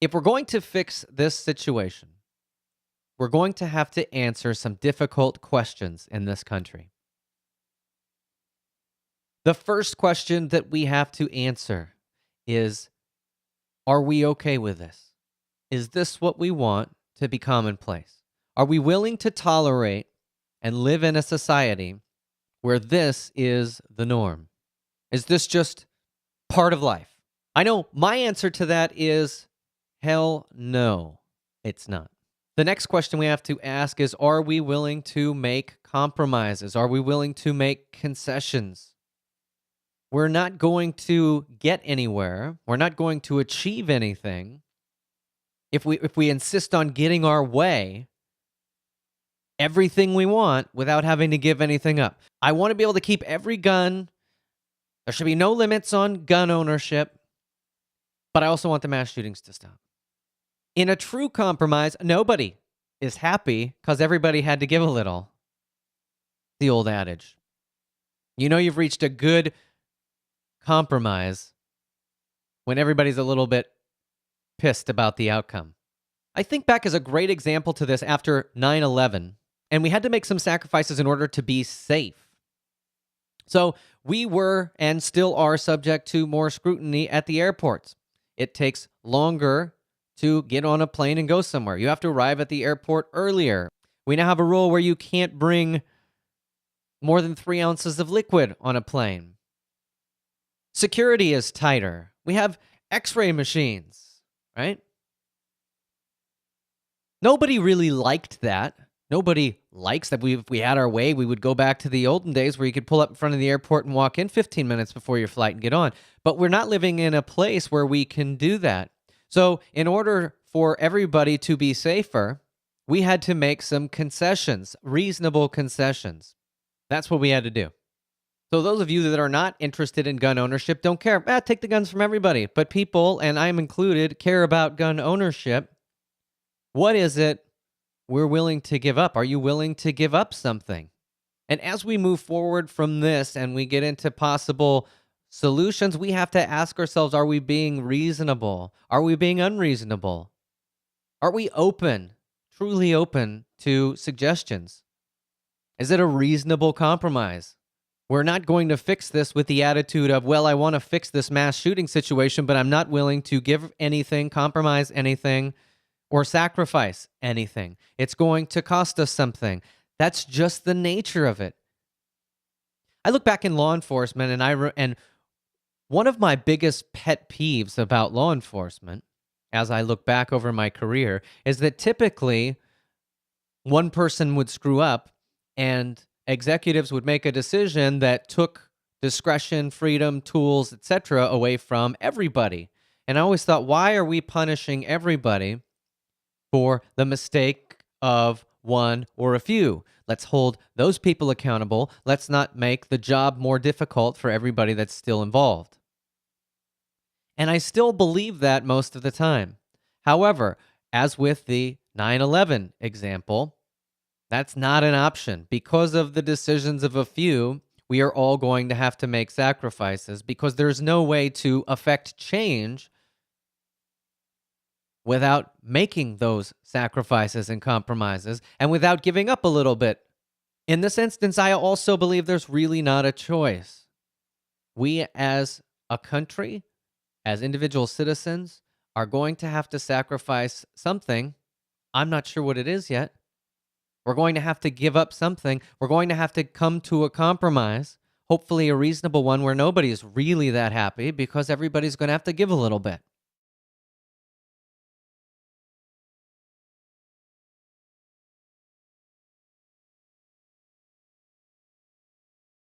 If we're going to fix this situation, we're going to have to answer some difficult questions in this country. The first question that we have to answer is, are we okay with this? Is this what we want to be commonplace? Are we willing to tolerate and live in a society where this is the norm? Is this just part of life? I know my answer to that is hell no, it's not. The next question we have to ask is, are we willing to make compromises? Are we willing to make concessions? We're not going to get anywhere. We're not going to achieve anything if we insist on getting our way, everything we want, without having to give anything up. I want to be able to keep every gun. There should be no limits on gun ownership, but I also want the mass shootings to stop. In a true compromise, nobody is happy because everybody had to give a little. The old adage. You know you've reached a good compromise when everybody's a little bit pissed about the outcome. I think back as a great example to this after 9/11, and we had to make some sacrifices in order to be safe. So we were and still are subject to more scrutiny at the airports. It takes longer to get on a plane and go somewhere. You have to arrive at the airport earlier. We now have a rule where you can't bring more than 3 ounces of liquid on a plane. Security is tighter. We have x-ray machines, right? Nobody really liked that. Nobody likes that. If we had our way, we would go back to the olden days where you could pull up in front of the airport and walk in 15 minutes before your flight and get on. But we're not living in a place where we can do that. So in order for everybody to be safer, we had to make some concessions, reasonable concessions. That's what we had to do. So those of you that are not interested in gun ownership don't care. Take the guns from everybody. But people, and I'm included, care about gun ownership. What is it we're willing to give up? Are you willing to give up something? And as we move forward from this and we get into possible solutions, we have to ask ourselves, are we being reasonable? Are we being unreasonable? Are we open, truly open to suggestions? Is it a reasonable compromise? We're not going to fix this with the attitude of, well, I want to fix this mass shooting situation, but I'm not willing to give anything, compromise anything, or sacrifice anything. It's going to cost us something. That's just the nature of it. I look back in law enforcement, and one of my biggest pet peeves about law enforcement, as I look back over my career, is that typically one person would screw up and executives would make a decision that took discretion, freedom, tools, etc. away from everybody. And I always thought, why are we punishing everybody for the mistake of one or a few? Let's hold those people accountable. Let's not make the job more difficult for everybody that's still involved. And I still believe that most of the time. However, as with the 9/11 example, that's not an option. Because of the decisions of a few, we are all going to have to make sacrifices because there's no way to affect change without making those sacrifices and compromises and without giving up a little bit. In this instance, I also believe there's really not a choice. We as a country, as individual citizens, are going to have to sacrifice something. I'm not sure what it is yet. We're going to have to give up something. We're going to have to come to a compromise, hopefully a reasonable one where nobody's really that happy because everybody's going to have to give a little bit.